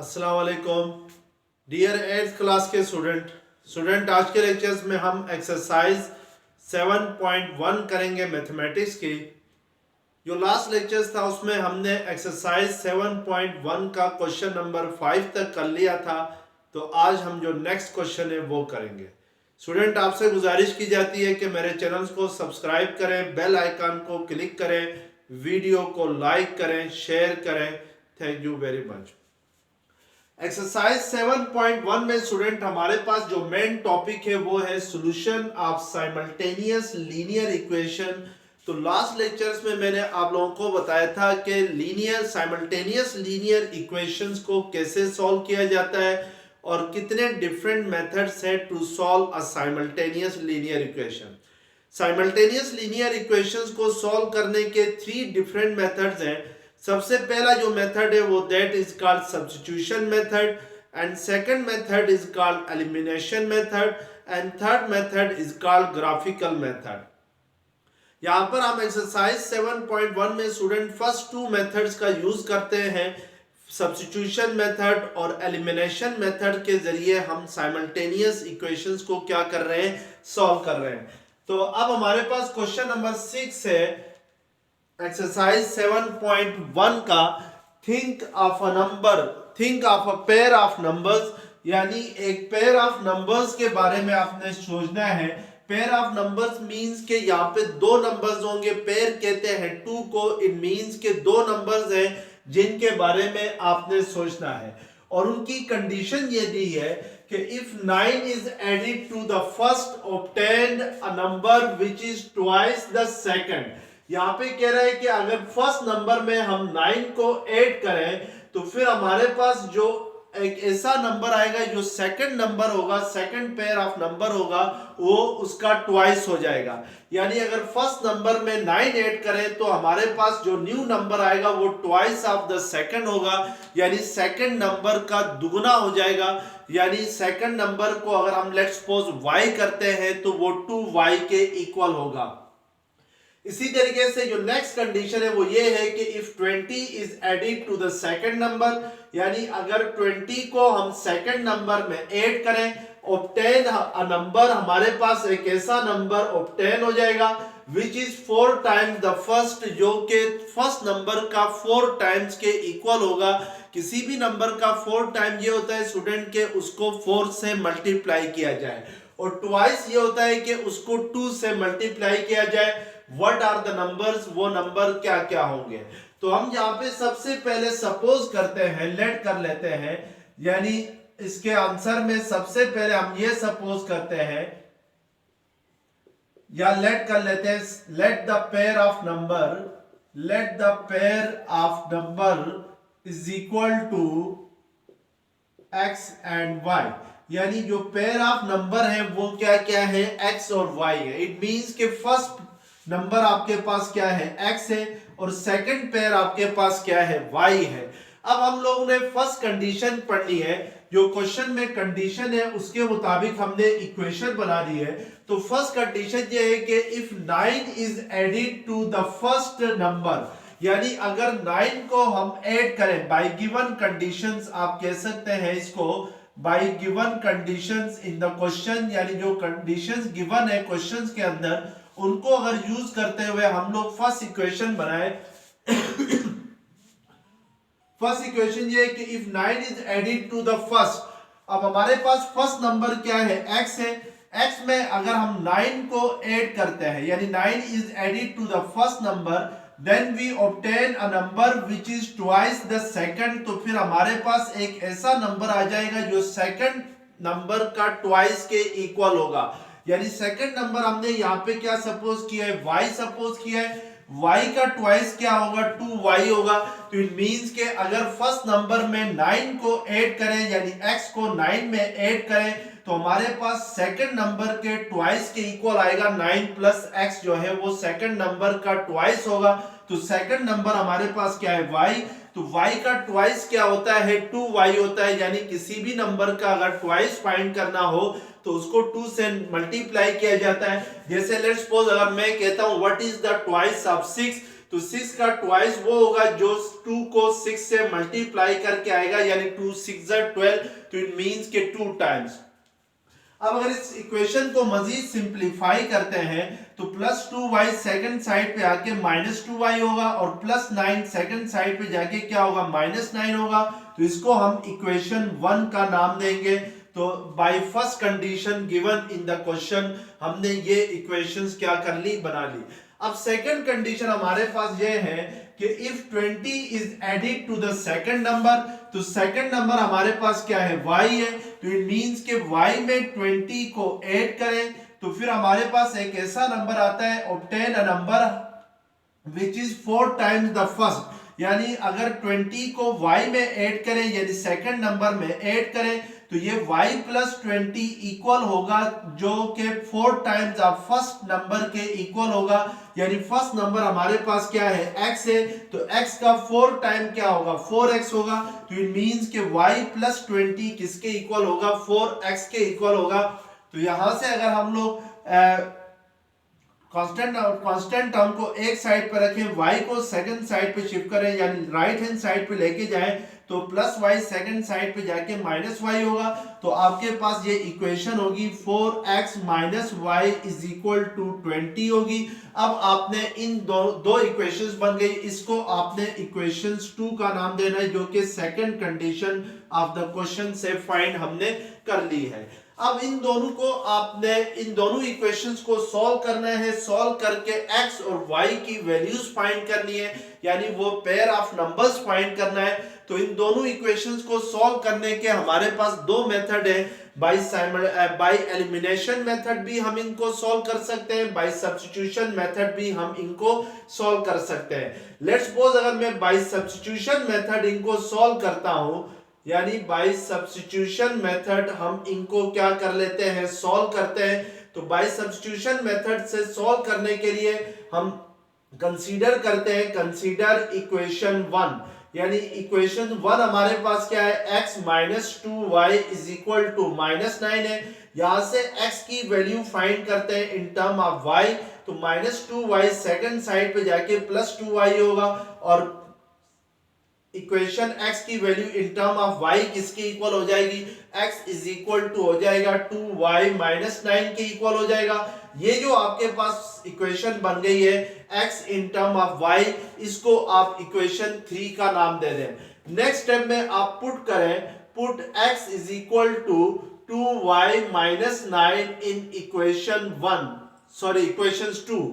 अस्सलाम वालेकुम dear 8th class के स्टूडेंट आज के लेक्चर्स में हम एक्सरसाइज 7.1 करेंगे मैथमेटिक्स की। जो लास्ट लेक्चर्स था उसमें हमने एक्सरसाइज 7.1 का क्वेश्चन नंबर 5 तक कर लिया था, तो आज हम जो नेक्स्ट क्वेश्चन है वो करेंगे। स्टूडेंट आपसे गुजारिश की जाती है कि मेरे चैनल्स को सब्सक्राइब करें, बेल आइकन को क्लिक करें, वीडियो को लाइक करें, शेयर करें। Thank you very much. Exercise 7.1 में स्टूडेंट हमारे पास जो मेन टॉपिक है वो है solution of simultaneous linear equation. तो लास्ट लेक्चर्स में मैंने आप लोगों को बताया था कि साइमल्टेनियस लीनियर इक्वेशंस को कैसे सॉल्व किया जाता है और कितने डिफरेंट मेथड्स हैं to solve a simultaneous linear equation. Simultaneous linear equations को सॉल्व करने के 3 डिफरेंट मेथड्स हैं। सबसे पहला जो मेथड है वो that is called substitution method, and second method is called elimination method, and third method is called graphical method. यहाँ पर हम एक्सरसाइज 7.1 में स्टूडेंट फर्स्ट 2 मेथड्स का यूज करते हैं। सब्स्टिट्यूशन मेथड और एलिमिनेशन मेथड के जरिए हम साइमल्टेनियस इक्वेशंस को क्या कर रहे हैं, सॉल्व कर रहे हैं। तो अब हमारे पास क्वेश्चन नंबर 6 है एक्सरसाइज 7.1 का। Think of a pair of numbers, यानी एक पेयर ऑफ नंबर्स के बारे में आपने सोचना है। पेयर ऑफ नंबर्स मींस के यहाँ पे 2 नंबर्स होंगे। पेयर कहते हैं 2 को, इट मींस के 2 नंबर्स हैं जिनके बारे में आपने सोचना है। और उनकी कंडीशन ये दी है कि if 9 is added to the first obtained a number which is twice the second. यहाँ पे कह रहा है कि अगर फर्स्ट नंबर में हम 9 को ऐड करें तो फिर हमारे पास जो एक ऐसा नंबर आएगा जो सेकंड नंबर होगा, सेकंड पेयर ऑफ नंबर होगा, वो उसका ट्वाइस हो जाएगा। यानी अगर फर्स्ट नंबर में 9 ऐड करें तो हमारे पास जो न्यू नंबर आएगा वो ट्वाइस ऑफ द सेकंड होगा, यानी सेकंड नंबर का दुगना हो जाएगा। यानी सेकंड नंबर को अगर हम लेट्स सपोज y करते हैं तो वो 2y के इक्वल होगा। इसी तरीके से जो नेक्स्ट कंडीशन है वो ये है कि if 20 is added to the second number, यानी अगर 20 को हम सेकंड नंबर में ऐड करें, ऑब्टेन अ नंबर, हमारे पास एक ऐसा नंबर ऑब्टेन हो जाएगा which is 4 times the first, जो कि फर्स्ट नंबर का 4 टाइम्स के इक्वल होगा। किसी भी नंबर का 4 टाइम ये होता है स्टूडेंट के उसको 4 से मल्टीप्लाई किया जाए, और ट्वाइस ये होता है कि उसको 2 से मल्टीप्लाई किया जाए। व्हाट आर द नंबर्स, वो नंबर क्या क्या होंगे। तो हम यहाँ पे सबसे पहले सपोज करते हैं, लेट कर लेते हैं, यानी इसके आंसर में सबसे पहले हम ये सपोज करते हैं या लेट कर लेते हैं, let the pair of number is equal to x and y। यानी जो पेयर ऑफ नंबर है वो क्या क्या है, x और y है। इट मींस के फर्स्ट नंबर आपके पास क्या है, x है, और सेकंड पेयर आपके पास क्या है, y है। अब हम लोगों ने फर्स्ट कंडीशन पढ़नी है, जो क्वेश्चन में कंडीशन है उसके मुताबिक हमने इक्वेशन बना दी है। तो फर्स्ट कंडीशन ये है कि if 9 is added to the first number, यानी अगर 9 को हम ऐड करें बाय गिवन कंडीशंस, आप कह सकते हैं इसको bye given conditions in the question, यानी जो कंडीशंस गिवन है क्वेश्चंस के अंदर, उनको अगर यूज करते हुए हम लोग फर्स्ट इक्वेशन बनाए। फर्स्ट इक्वेशन ये है कि if 9 is added to the first, अब हमारे पास फर्स्ट नंबर क्या है, x है। x में अगर हम 9 को ऐड करते हैं, यानी 9 is added to the first number, then we obtain a number which is twice the second. तो फिर हमारे पास एक ऐसा नंबर आ जाएगा जो सेकंड नंबर का ट्वाइस के इक्वल होगा। यानी सेकंड नंबर हमने यहाँ पे क्या सपोज किया है, y सपोज किया है। y का ट्वाइस क्या होगा, 2y होगा। तो इट मींस के अगर फर्स्ट नंबर में 9 को ऐड करें, यानी x को 9 में ऐड करें, तो हमारे पास सेकंड नंबर के ट्वाइस के इक्वल आएगा। 9 प्लस x जो है वो सेकंड नंबर का ट्वाइस होगा। तो सेकंड नंबर हमारे पास क्या है, y। तो y का ट्वाइस क्या होता है, 2y होता है। यानी किसी भी नंबर का अगर ट्वाइस फाइंड करना हो तो उसको 2 से मल्टीप्लाई किया जाता है। जैसे लेट्स सपोज अगर मैं कहता हूं what is the twice of 6, तो 6 का ट्वाइस वो होगा जो 2 को 6 से मल्टीप्लाई करके आएगा, यानी 2 6 12, तो इट मींस के 2 टाइम्स। अब अगर इस इक्वेशन को मजीद सिंप्लीफाई करते हैं तो +2y सेकंड साइड पे आके -2y होगा और +9 सेकंड साइड पे जाके क्या होगा, -9 होगा। तो इसको हम इक्वेशन 1 का नाम देंगे। तो by first condition given in the question हमने ये इक्वेशंस क्या कर ली, बना ली। अब सेकंड कंडीशन हमारे पास ये है कि if 20 is added to the second number, तो सेकंड नंबर हमारे पास क्या है, y है। तो इट मींस के y में 20 को ऐड करें तो फिर हमारे पास एक ऐसा नंबर आता है, obtain a number which is 4 times the first. यानी अगर 20 को y में ऐड करें यानी सेकंड नंबर में ऐड करें तो ये y प्लस 20 इक्वल होगा जो कि 4 टाइम्स ऑफ फर्स्ट नंबर के इक्वल होगा। यानी फर्स्ट नंबर हमारे पास क्या है, x है, तो x का 4 टाइम क्या होगा, 4x होगा। तो इट मींस के y प्लस 20 किसके इक्वल होगा, 4x के इक्वल होगा। तो यहां से अगर हम लोग कांस्टेंट टर्म को एक साइड पर रखें, y को सेकंड साइड पे शिफ्ट करें यानी राइट हैंड साइड पे लेके जाएं तो +y सेकंड साइड पे जाके -y होगा। तो आपके पास ये इक्वेशन होगी 4x - y = 20 होगी। अब आपने इन दो इक्वेशंस बन गई, इसको आपने इक्वेशंस 2 का नाम देना है जो कि second condition of the question से फाइंड हमने कर ली है। अब इन दोनों इक्वेशंस को सॉल्व करना है। सॉल्व करके x और y की वैल्यूज फाइंड करनी है, यानी वो पेयर ऑफ नंबर्स फाइंड करना है। तो इन दोनों इक्वेशंस को सॉल्व करने के हमारे पास दो मेथड है, बाय एलिमिनेशन मेथड भी हम इनको सॉल्व कर सकते हैं, बाय सब्स्टिट्यूशन मेथड भी हम इनको सॉल्व कर सकते हैं। लेट्स सपोज अगर मैं बाय सब्स्टिट्यूशन मेथड इनको सॉल्व करता हूं, यानी बाय सब्स्टिट्यूशन मेथड हम इनको क्या कर लेते हैं, सॉल्व करते हैं। तो बाय सब्स्टिट्यूशन मेथड से सॉल्व करने के लिए हम कंसीडर करते हैं, कंसीडर इक्वेशन 1। यानी इक्वेशन 1 हमारे पास क्या है, x - 2y = -9 है। यहां से x की वैल्यू फाइंड करते हैं इन टर्म ऑफ y। तो -2y सेकंड साइड पे जाके +2y होगा और इक्वेशन x की value in term of y किसके इक्वल हो जाएगी, x हो जाएगा 2y - 9 के इक्वल हो जाएगा। ये जो आपके पास इक्वेशन बन गई है x in term of y, इसको आप इक्वेशन 3 का नाम दे दें। नेक्स्ट स्टेप में आप पुट करें, पुट x = 2y - 9 इन इक्वेशन 1, सॉरी इक्वेशंस 2।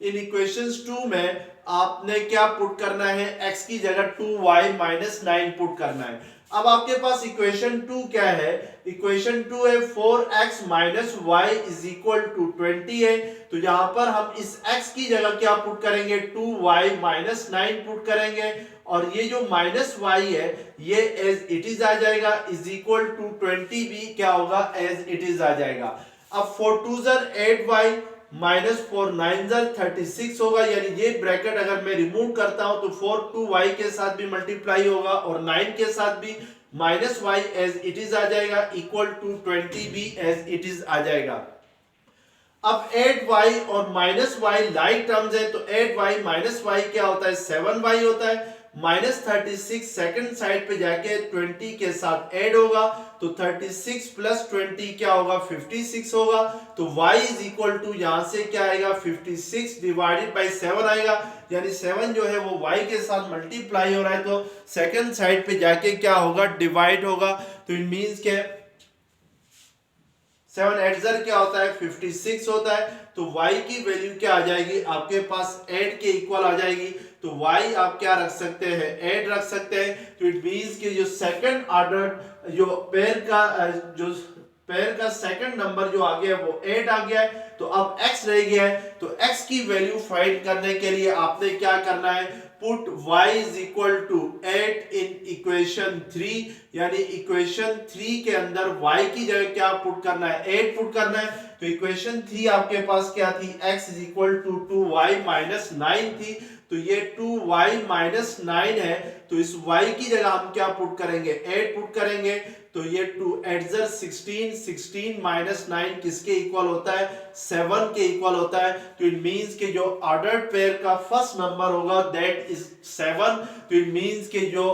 इन इक्वेशंस 2 में आपने क्या पुट करना है, x की जगह 2y - 9 पुट करना है। अब आपके पास इक्वेशन 2 क्या है, इक्वेशन 2 है 4x - y = 20 है। तो यहां पर हम इस x की जगह क्या पुट करेंगे, 2y - 9 पुट करेंगे और ये जो -y है ये एज इट इज आ जाएगा, = 20 भी क्या होगा, एज इट इज आ जाएगा। अब 4 2 8y -4 9 36 होगा। यानी ये ब्रैकेट अगर मैं रिमूव करता हूं तो 4 2y के साथ भी मल्टीप्लाई होगा और 9 के साथ भी -y एज इट इज आ जाएगा, = 20 भी एज इट इज आ जाएगा। अब 8y और -y लाइक टर्म्स है, तो 8y - y क्या होता है, 7y होता है। -36 सेकंड साइड पे जाके 20 के साथ ऐड होगा तो 36 + 20 क्या होगा, 56 होगा। तो y = यहां से क्या आएगा, 56 / 7 आएगा। यानी 7 जो है वो y के साथ मल्टीप्लाई हो रहा है तो सेकंड साइड पे जाके क्या होगा, डिवाइड होगा। तो इट मींस के 7 8 क्या होता है, 56 होता है। तो y की वैल्यू क्या आ जाएगी, आपके पास 8 के इक्वल आ जाएगी। तो y आप क्या रख सकते हैं, 8 रख सकते हैं। तो इट मींस कि जो सेकंड ऑर्डर जो पेयर का सेकंड नंबर जो आ गया है वो 8 आ गया है। तो अब x रह गया है, तो x की वैल्यू फाइंड करने के लिए आपने क्या करना है, पुट y = 8 इन इक्वेशन 3। यानी इक्वेशन 3 के अंदर y की जगह क्या पुट करना है, 8 पुट करना है। तो इक्वेशन 3 आपके पास क्या थी, x = 2y - 9 थी। तो ये 2y माइनस 9 है, तो इस y की जगह हम क्या पुट करेंगे, 8 पुट करेंगे। तो ये 2 8 16, 16 माइनस 9 किसके इक्वल होता है, 7 के इक्वल होता है। तो इट मींस कि जो ऑर्डर्ड पेयर का फर्स्ट नंबर होगा दैट इज 7। तो इट मींस कि जो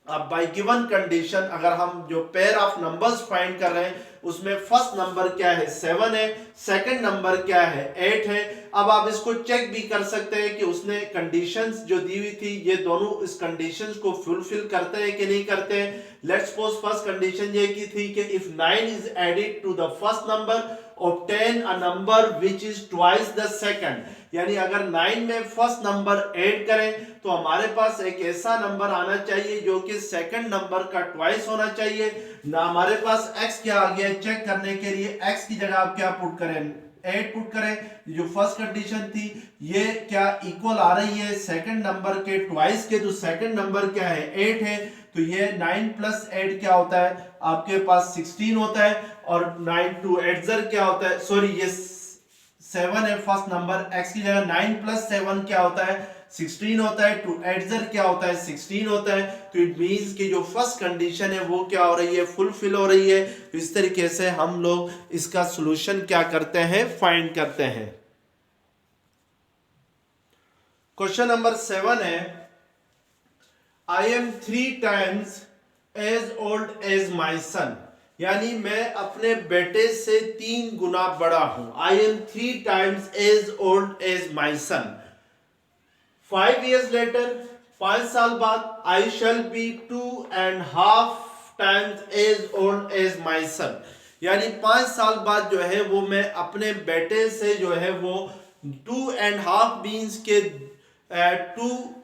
अब बाय गिवन कंडीशन अगर हम जो पेयर ऑफ नंबर्स फाइंड कर रहे हैं उसमें फर्स्ट नंबर क्या है, 7 है, सेकंड नंबर क्या है, 8 है। अब आप इसको चेक भी कर सकते हैं कि उसने कंडीशंस जो दी हुई थी ये दोनों इस कंडीशंस को फुलफिल करते हैं कि नहीं करते हैं। लेट्स सपोज फर्स्ट कंडीशन ये की थी कि if 9 is added to the first number obtain a number which is twice the second, यानी अगर 9 में फर्स्ट नंबर ऐड करें तो हमारे पास एक ऐसा नंबर आना चाहिए जो कि सेकंड नंबर का ट्वाइस होना चाहिए ना। हमारे पास x क्या आ गया चेक करने के लिए, x की जगह आप क्या पुट करें, 8 पुट करें। जो फर्स्ट कंडीशन थी ये क्या इक्वल आ रही है सेकंड नंबर के ट्वाइस के, तो सेकंड नंबर क्या है, 8 है। तो ये 9 प्लस 8 क्या होता है आपके पास 16 होता है, और 9 2 8 क्या होता है, सॉरी ये 7 है फर्स्ट नंबर, x की जगह 9 प्लस 7 क्या होता है 16 होता है, 2 8 क्या होता है 16 होता है। तो इट मींस कि जो फर्स्ट कंडीशन है वो क्या हो रही है, फुलफिल हो रही है। तो इस तरीके से हम लोग इसका सॉल्यूशन क्या करते हैं, फाइंड करते हैं। क्वेश्चन नंबर 7 है, I am 3 times as old as my son, यानी मैं अपने बेटे से 3 गुना बड़ा हूं। I am 3 times as old as my son. 5 years later, 5 साल बाद, I shall be 2.5 times as old as my son, यानी 5 साल बाद जो है वो मैं अपने बेटे से जो है वो 2.5 मीन्स के 2.5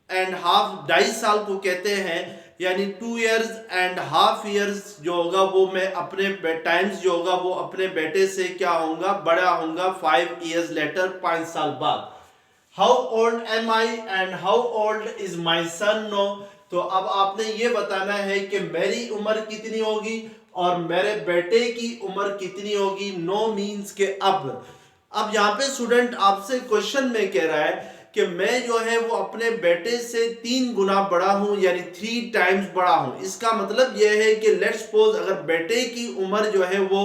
2.5 साल को कहते हैं, यानी 2.5 years जो होगा वो मैं अपने टाइम्स जो होगा वो अपने बेटे से क्या होऊंगा, बड़ा होऊंगा 5 years later, 5 साल बाद। How old am I and how old is my son no, तो अब आपने ये बताना है कि मेरी उम्र कितनी होगी और मेरे बेटे की उम्र कितनी होगी। नो मीन्स के अब यहाँ पे स्टूडेंट आपसे क्वेश्चन में कह रहा है कि मैं जो है वो अपने बेटे से 3 गुना बड़ा हूं, यानी 3 टाइम्स बड़ा हूं। इसका मतलब यह है कि लेट्स सपोज अगर बेटे की उम्र जो है वो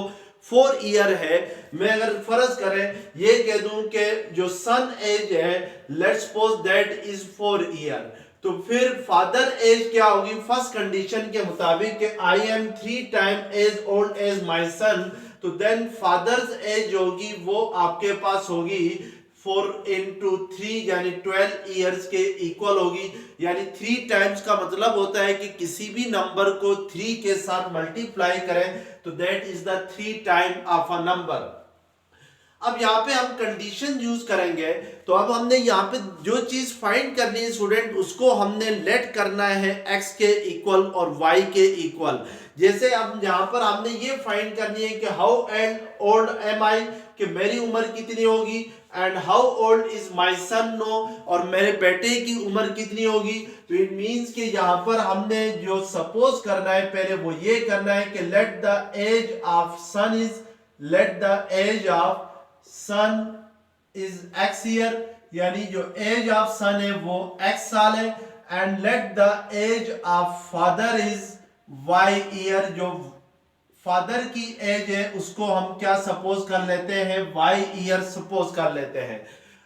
4 ईयर है, मैं अगर फर्ज करें ये कह दूं कि जो सन एज है let's suppose that is 4 year, तो फिर फादर एज क्या होगी फर्स्ट कंडीशन के मुताबिक कि I am 3 time as old age my son, तो देन फादर्स एज होगी वो आपके पास होगी 4 into 3 यानी 12 ईयर्स के इक्वल होगी। यानी 3 टाइम्स का मतलब होता है कि किसी भी नंबर को 3 के साथ मल्टीप्लाई करें तो that is the 3 time of a number. अब यहाँ पे हम कंडीशन यूज करेंगे, तो अब हमने यहाँ पे जो चीज फाइंड करनी है स्टूडेंट उसको हमने लेट करना है x के इक्वल और y के इक्वल। जैसे अब यहाँ पर हमने ये फाइंड करनी है कि how and old am I, कि मेरी उम्र कितनी होगी, and how old is my son no, और मेरे बेटे की उम्र कितनी होगी। तो इट मींस कि यहाँ पर हमने जो सपोज करना है पहले वो ये करना है कि let the age of son is, let the age of son is x year, यानी जो एज ऑफ सन है वो x साल है, and let the age of father is y year, जो फादर की एज है उसको हम क्या सपोज कर लेते हैं, y ईयर सपोज कर लेते हैं।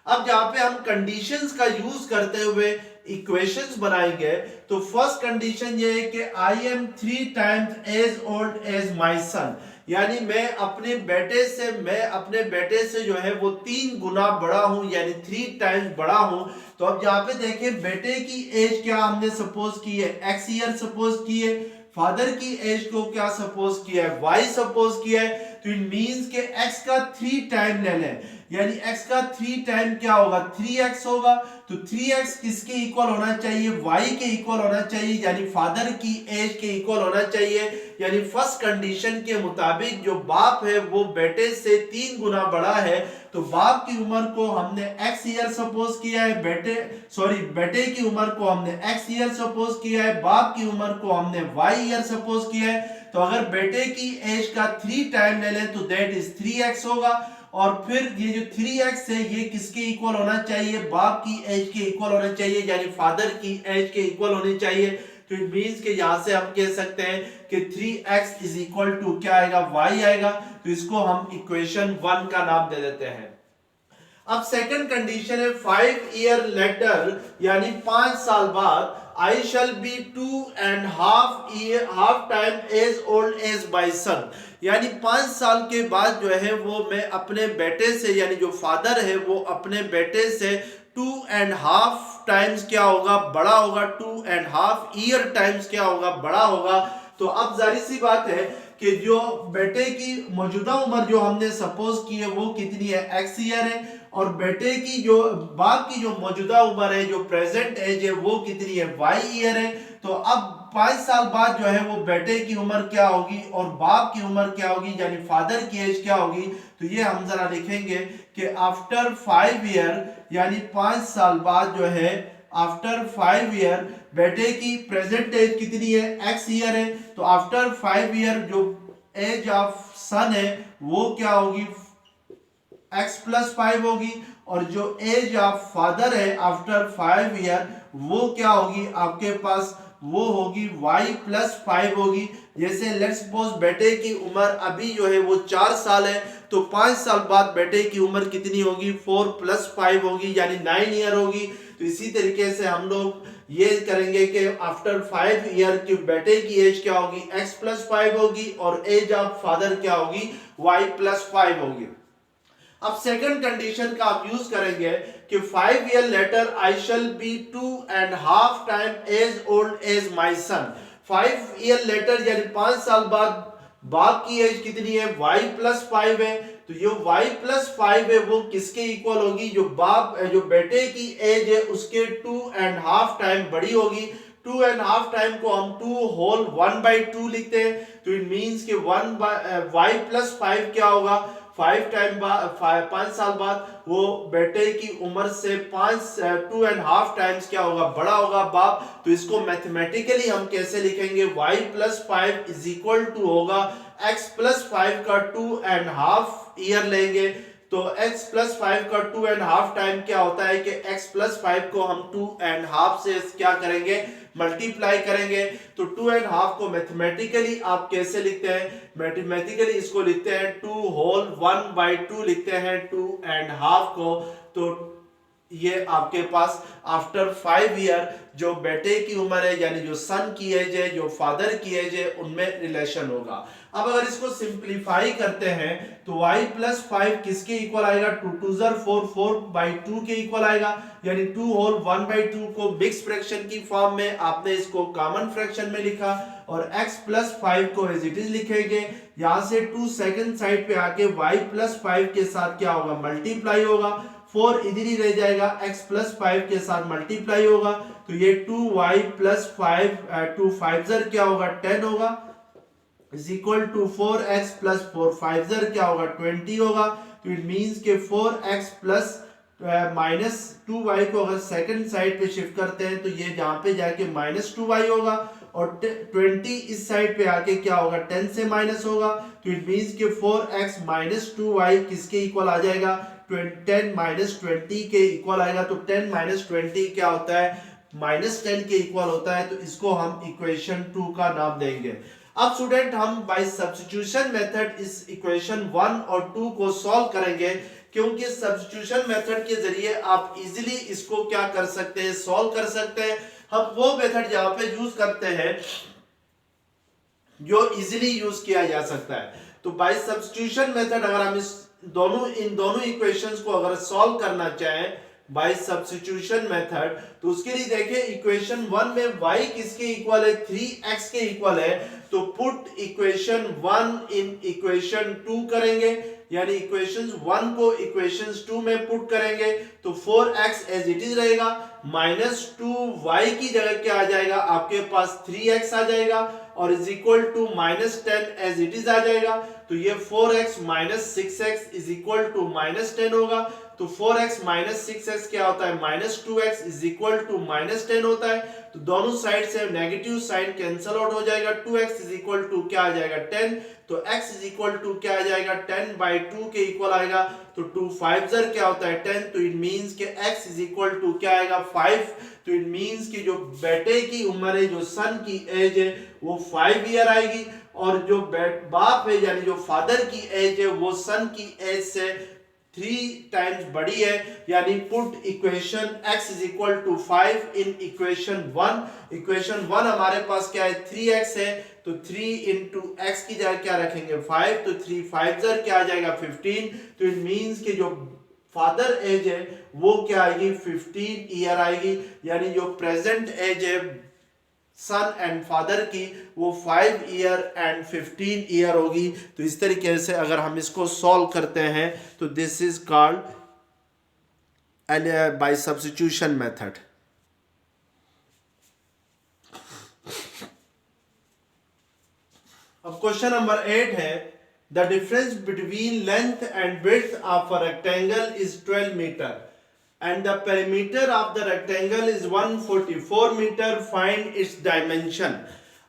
अब जहां पे हम कंडीशंस का यूज करते हुए इक्वेशंस बनाएंगे, तो फर्स्ट कंडीशन ये है कि I am 3 times age old age my son, यानी मैं अपने बेटे से जो है वो 3 गुना बड़ा हूं, यानी 3 टाइम्स बड़ा हूं। तो अब यहाँ पे देखें बेटे की एज क्या हमने सपोज की है, x ईयर सपोज की है, फादर की एज को क्या सपोज किया है, y सपोज किया है। तो इट मींस के x का 3 टाइम ले लें, यानी x का 3 टाइम क्या होगा 3x होगा। तो 3x किसके इक्वल होना चाहिए, y के इक्वल होना चाहिए, यानी फादर की एज के इक्वल होना चाहिए। यानी फर्स्ट कंडीशन के मुताबिक जो बाप है वो बेटे से 3 गुना बड़ा है, तो बाप की उम्र को हमने x ईयर सपोज किया है, बेटे की उम्र को हमने x ईयर सपोज किया है, बाप की उम्र को हमने y ईयर सपोज किया है। तो अगर बेटे की एज का 3 टाइम ले लें तो दैट इज 3x होगा, और फिर ये जो 3x है ये किसके इक्वल होना चाहिए, बाप की एज के इक्वल होना चाहिए, यानी फादर की एज के इक्वल होनी चाहिए। तो इट मींस कि यहां से हम कह सकते हैं कि 3x इज इक्वल टू क्या आएगा, y आएगा। तो इसको हम इक्वेशन 1 का नाम दे देते हैं। अब सेकंड कंडीशन है 5 ईयर लेटर, यानी 5 साल बाद, I shall be 2.5 time as old as my son, यानी 5 साल के बाद जो है वो मैं अपने बेटे से, यानी जो फादर है वो अपने बेटे से 2.5 टाइम्स क्या होगा, बड़ा होगा, 2.5 ईयर टाइम्स क्या होगा, बड़ा होगा। तो अब जाहिर सी बात है कि जो बेटे की मौजूदा उम्र जो हमने सपोज की है वो कितनी है, x ईयर है, और बेटे की जो बाप की जो मौजूदा उम्र है, जो प्रेजेंट एज है, वो कितनी है, y ईयर है। तो अब 5 साल बाद जो है वो बेटे की उम्र क्या होगी और बाप की उम्र क्या होगी, यानी फादर की एज क्या होगी। तो ये हम जरा लिखेंगे कि आफ्टर 5 ईयर, यानी 5 साल बाद जो है, आफ्टर 5 ईयर बेटे की प्रेजेंट एज कितनी है, x ईयर है। तो आफ्टर 5 ईयर जो एज ऑफ सन है वो क्या होगी, x+5 होगी, और जो एज ऑफ फादर है आफ्टर 5 ईयर वो क्या होगी आपके पास, वो होगी y+5 होगी। जैसे लेट्स सपोज बेटे की उम्र अभी जो है वो 4 साल है, तो 5 साल बाद बेटे की उम्र कितनी होगी, 4+5 होगी, यानी 9 ईयर होगी। तो इसी तरीके से हम लोग ये करेंगे कि आफ्टर 5 ईयर की बेटे की एज क्या होगी, x+5 होगी, और एज ऑफ फादर क्या होगी, y+5 होगी। अब सेकंड कंडीशन का आप यूज करेंगे कि 5 year later I shall be 2.5 time as old as my son. 5 year later यानी 5 साल बाद बाप की एज कितनी है, y+5 है। तो ये y+5 है वो किसके इक्वल होगी, जो बाप जो बेटे की एज है उसके 2.5 टाइम बड़ी होगी। 2.5 टाइम को हम 2 होल 1/2 लिखते हैं। तो इट मींस कि y+5 क्या होगा, 5 साल बाद वो बेटे की उम्र से 2.5 टाइम्स क्या होगा, बड़ा होगा बाप। तो इसको मैथमेटिकली हम कैसे लिखेंगे, y+5 इज इक्वल टू होगा x+5 का 2.5 ईयर लेंगे। तो x+5 का 2.5 टाइम क्या होता है कि x+5 को हम 2.5 से क्या करेंगे, मल्टीप्लाई करेंगे। तो 2.5 को मैथमेटिकली आप कैसे लिखते हैं, मैथमेटिकली इसको लिखते हैं 2 होल 1/2 लिखते हैं 2.5 को। तो ये आपके पास आफ्टर 5 ईयर जो बेटे की उम्र है, यानी जो सन की एज है, जो फादर की एज है, उनमें रिलेशन होगा। अब अगर इसको सिंप्लीफाई करते हैं तो y+5 किसके इक्वल आएगा, 2 * 4 4/2 के इक्वल आएगा, यानी 2 होल 1/2 को मिक्स फ्रैक्शन की फॉर्म में आपने इसको कॉमन फ्रैक्शन में लिखा, और x+5 को एज इट इज लिखेंगे। यहां से 2 सेकंड साइड पे आके y+5 के साथ क्या होगा, मल्टीप्लाई होगा। 4 इधर ही रह जाएगा, x+5 के साथ मल्टीप्लाई होगा। तो ये 2y+5 2 5 ज़र क्या होगा, 10 होगा, इज इक्वल टू 4x + 4 5 ज़र क्या होगा, 20 होगा। तो इट मींस के 4x प्लस -2y को अगर सेकंड साइड पे शिफ्ट करते हैं तो ये जहां पे जाके -2y होगा, और 20 इस साइड पे आके क्या होगा, 10 से माइनस होगा। तो इट मींस के 4x - 2y किसके इक्वल आ जाएगा, 10 - 20 के इक्वल आएगा। तो 10 - 20 क्या होता है, -10 के इक्वल होता है। तो इसको हम इक्वेशन 2 का नाम देंगे। अब स्टूडेंट हम बाय सब्स्टिट्यूशन मेथड इस इक्वेशन 1 और 2 को सॉल्व करेंगे, क्योंकि सब्स्टिट्यूशन मेथड के जरिए आप इजीली इसको क्या कर सकते हैं, सॉल्व कर सकते हैं। हम वो मेथड जहां पे यूज करते हैं जो इजीली यूज किया जा सकता है। तो बाय सब्स्टिट्यूशन मेथड अगर हम इन दोनों इक्वेशंस को अगर सॉल्व करना चाहें बाय सब्स्टिट्यूशन मेथड, तो उसके लिए देखिए इक्वेशन 1 में y किसके इक्वल है, 3x के इक्वल है। तो पुट इक्वेशन 1 इन इक्वेशन 2 करेंगे, यानी इक्वेशन 1 को इक्वेशन 2 में पुट करेंगे। तो 4x एज इट इज रहेगा, -2y की जगह क्या आ जाएगा, आपके पास 3x आ जाएगा, और is equal to -10 as it is आ जाएगा। तो ये 4x - 6x is equal to -10 होगा। तो 4x माइनस 6x क्या होता है, minus 2x is equal to minus 10 होता है। तो दोनों साइड से नेगेटिव साइन कैंसल आउट हो जाएगा, 2x इज इक्वल टू क्या आ जाएगा 10, तो x इज इक्वल टू क्या आ जाएगा 10/2 के इक्वल आएगा। तो 2 5 जर क्या होता है 10, तो इट मींस कि x इज इक्वल टू क्या आएगा 5। तो इट मींस कि जो बेटे की उम्र है, जो सन की एज है वो 5 ईयर आएगी, और जो बाप है यानी जो फादर की एज है वो सन की एज से 3 टाइम्स बड़ी है। यानी put equation x is equal to 5 in equation 1। Equation 1 हमारे पास क्या है 3x है, तो 3 इंटू एक्स की जगह क्या रखेंगे 5, तो 3 5 जर क्या आ जाएगा 15। तो इट मींस कि जो फादर एज है वो क्या आएगी 15 ईयर आएगी, यानी जो प्रेजेंट एज है सन एंड फादर की वो 5 ईयर एंड 15 ईयर होगी। तो इस तरीके से अगर हम इसको सॉल्व करते हैं तो this is called by substitution method. अब क्वेश्चन नंबर 8 है, the difference between length and width of a rectangle is 12 metre and the perimeter of the rectangle is 144 meter, find its dimension।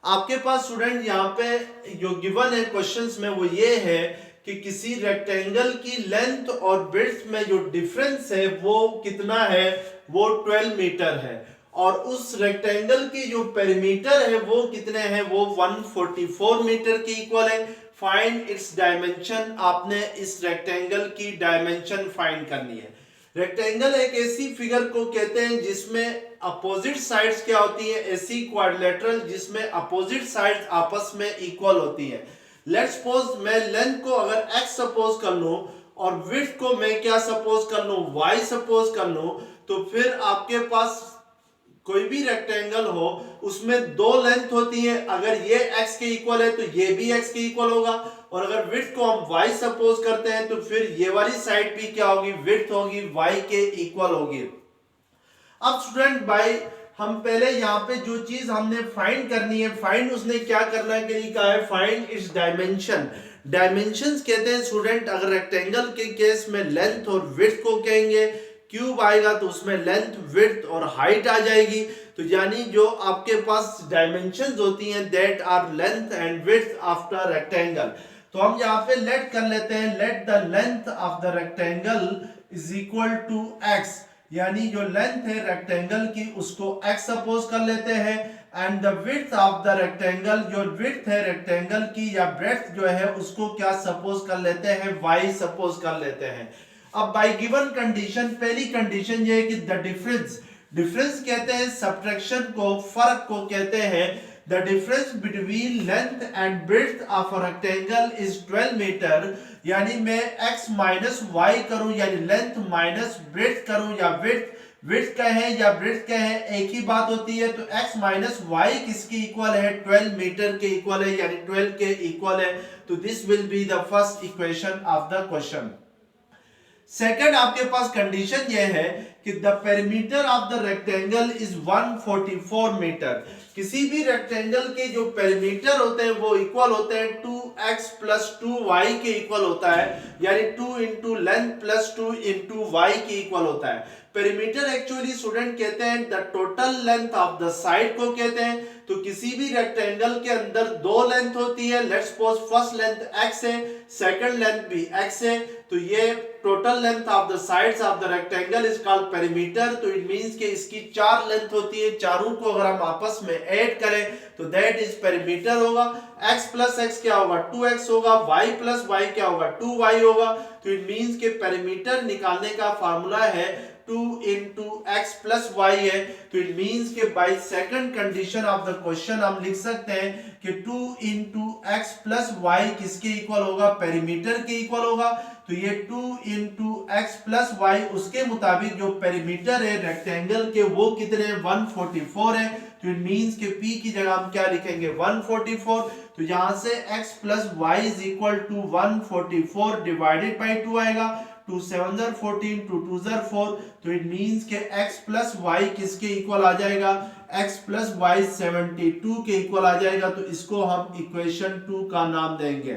आपके पास student यहाँ पे जो given है questions में वो ये है कि किसी रेक्टेंगल की लेंथ और विड्थ में जो डिफरेंस है वो कितना है, वो 12 मीटर है, और उस रेक्टेंगल की जो पेरीमीटर है वो कितने हैं, वो 144 मीटर के इक्वल है। फाइंड इट्स डायमेंशन, आपने इस रेक्टेंगल की डायमेंशन फाइंड करनी है। रेक्टेंगल एक ऐसी फिगर को कहते हैं जिसमें अपोजिट साइड्स क्या होती है, ऐसी क्वाड्रिलेटरल जिसमें अपोजिट साइड्स आपस में इक्वल होती हैं। लेट्स सपोज मैं लेंथ को अगर x सपोज कर लूं और विड्थ को मैं क्या सपोज कर लूं, y सपोज कर लूं, तो फिर आपके पास कोई भी रेक्टेंगल हो उसमें दो लेंथ होती है, अगर ये x के इक्वल है तो ये भी x के इक्वल होगा, और अगर विड्थ को हम y सपोज करते हैं तो फिर ये वाली साइड भी क्या होगी, विड्थ होगी y के इक्वल होगी। अब स्टूडेंट भाई हम पहले यहाँ पे जो चीज हमने फाइंड करनी है, फाइंड उसने क्या करना के लिए कहा है, फाइंड इट्स डायमेंशन। डायमेंशंस कहते हैं स्टूडेंट, अगर रेक्टेंगल के केस में लेंथ और विड्थ को कहेंगे, क्यूब आएगा तो उसमें लेंथ विड्थ और हाइट आ जाएगी। तो यानी जो आपके पास डायमेंशंस होती हैं that are length and width of the rectangle. तो हम यहाँ पे लेट कर लेते हैं, let the length of the rectangle is equal to x, यानी जो लेंथ है रेक्टेंगल की उसको x सपोज कर लेते हैं, and the width of the rectangle, जो विड्थ है रेक्टेंगल की या ब्रेड्थ जो है उसको क्या सपोज कर लेते हैं, y सपोज कर लेते हैं। अब बाय गिवन कंडीशन, पहली कंडीशन ये है कि द डिफरेंस, डिफरेंस कहते हैं सब्ट्रैक्शन को, फर्क को कहते हैं, the difference between length and breadth of a rectangle is 12 metre, यानी मैं x माइनस y करूं यानी लेंथ माइनस ब्रेड्थ करूं या विड्थ कहें या ब्रेड्थ कहें एक ही बात होती है। तो x माइनस y किसके इक्वल है, 12 मीटर के इक्वल है, यानी 12 के इक्वल है। तो this will be the first equation of the question. Second आपके पास कंडीशन यह है कि the perimeter of the rectangle is 144 metre. किसी भी रेक्टेंगल के जो पेरीमीटर होते हैं वो इक्वल होते हैं 2x प्लस 2y के इक्वल होता है, यानी 2 into length plus 2 into y के इक्वल होता है। पेरीमीटर एक्चुअली स्टूडेंट कहते हैं the total length of the side को कहते हैं। तो किसी भी रेक्टेंगल के अंदर दो लेंथ होती है, let's suppose first length x है, सेकंड लेंथ भी x है, तो ये total length of the sides of the rectangle is called perimeter. तो इट मींस कि इसकी चार लेंथ होती है, चारों को अगर हम आपस में ऐड करें तो दैट इज पेरीमीटर होगा। x प्लस x क्या होगा, 2x होगा, y प्लस y क्या होगा, 2y होगा। तो इट मींस कि पेरीमीटर निकालने का फार्मूला है 2 into x plus y है। तो इट मींस कि by second condition of the question हम लिख सकते हैं कि 2 into x plus y किसके इक्वल होगा, पेरीमीटर के इक्वल होगा। तो ये 2 into x plus y उसके मुताबिक जो पेरीमीटर है रेक्टेंगल के वो कितने हैं, 144 है। तो इट मींस कि p की जगह हम क्या लिखेंगे, 144। तो यहां से x plus y is equal to 144 divided by 2 आएगा, 2 7 14, 2 2 4। तो इट मींस के x प्लस वाई किसके इक्वल आ जाएगा, x प्लस वाई 72 के इक्वल आ जाएगा। तो इसको हम इक्वेशन 2 का नाम देंगे।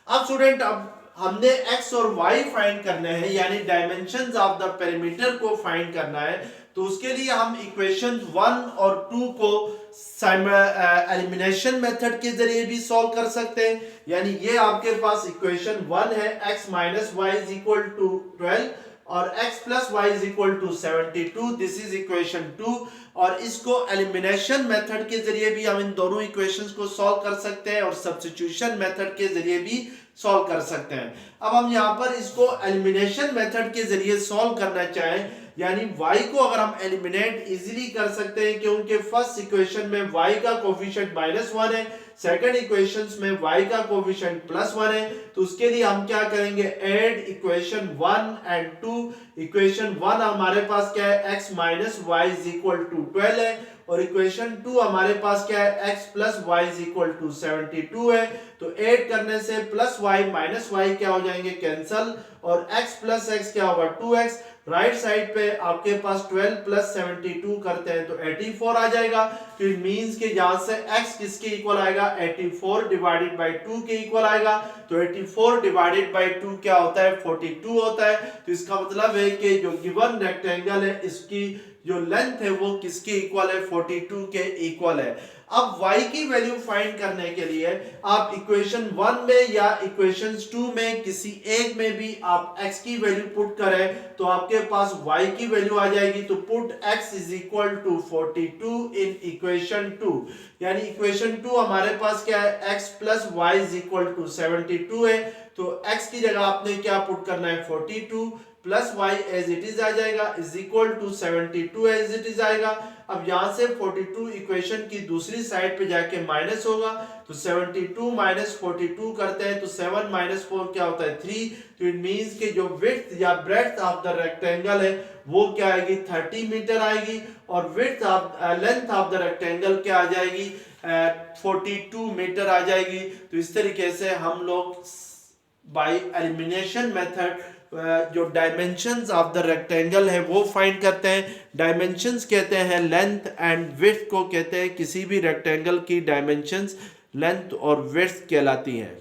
अब स्टूडेंट अब हमने x और y फाइंड करने हैं, यानी डायमेंशंस ऑफ द पेरीमीटर को फाइंड करना है। तो उसके लिए हम इक्वेशन 1 और 2 को एलिमिनेशन मेथड के जरिए भी सॉल्व कर सकते हैं। यानी ये आपके पास इक्वेशन 1 है, x minus y is equal to 12 और x plus y is equal to 72, this is equation 2। और इसको एलिमिनेशन मेथड के जरिए भी हम इन दोनों इक्वेशंस को सॉल्व कर सकते हैं और सब्स्टिट्यूशन मेथड के जरिए भी सॉल्व कर सकते हैं। अब हम यहाँ पर इसको एलिमिनेशन मेथड के जरिए सॉल्व करना चाहें, यानी y को अगर हम एलिमिनेट इजीली कर सकते हैं, क्योंकि फर्स्ट इक्वेशन में y का कोफिशिएंट -1 है, सेकंड इक्वेशंस में y का कोफिशिएंट +1 है। तो उसके लिए हम क्या करेंगे, ऐड इक्वेशन 1 एंड 2। इक्वेशन 1 हमारे पास क्या है, x minus y is equal to 12 है, और इक्वेशन 2 हमारे पास क्या है, x plus y is equal to 72 है। तो ऐड करने से प्लस वाई माइनस वाई क्या हो जाएंगे, कैंसल, और x प्लस x क्या होगा, 2x। राइट साइड पे आपके पास 12 प्लस 72 करते हैं तो 84 आ जाएगा। तो इट मींस कि यहां से x किसके इक्वल आएगा, 84 डिवाइडेड बाय 2 के इक्वल आएगा। तो 84 डिवाइडेड बाय 2 क्या होता है, 42 होता है। तो इसका मतलब है कि जो गिवन रेक्टेंगल है इसकी जो लेंथ है वो किसके इक्वल है, 42 के इक्वल है। अब y की वैल्यू फाइंड करने के लिए आप इक्वेशन 1 में या इक्वेशन 2 में किसी एक में भी आप x की वैल्यू पुट करें तो आपके पास y की वैल्यू आ जाएगी। तो put x is equal to 42 in equation 2, यानी इक्वेशन 2 हमारे पास क्या है, x plus y is equal to 72 है। तो x की जगह आपने क्या पुट करना है, 42 plus Y as it is आ जाएगा, is equal to 72 as it is आएगा। अब यहां से 42 इक्वेशन की दूसरी साइड पे जाके माइनस होगा, तो 72 माइनस 42 करते हैं तो 7 माइनस 4 क्या होता है, 3। तो इट मींस कि जो विड्थ या ब्रेड्थ ऑफ द रेक्टेंगल है वो क्या आएगी, 30 मीटर आएगी, और width of length of the rectangle क्या आ जाएगी, 42 मीटर आ जाएगी। तो इस तरीके से हम लोग बाय एलिमिनेशन मेथड जो डायमेंशंस ऑफ द रेक्टेंगल है वो फाइंड करते हैं। डायमेंशंस कहते हैं लेंथ, एंड विड्थ को कहते हैं किसी भी रेक्टेंगल की डायमेंशंस लेंथ और विड्थ कहलाती हैं।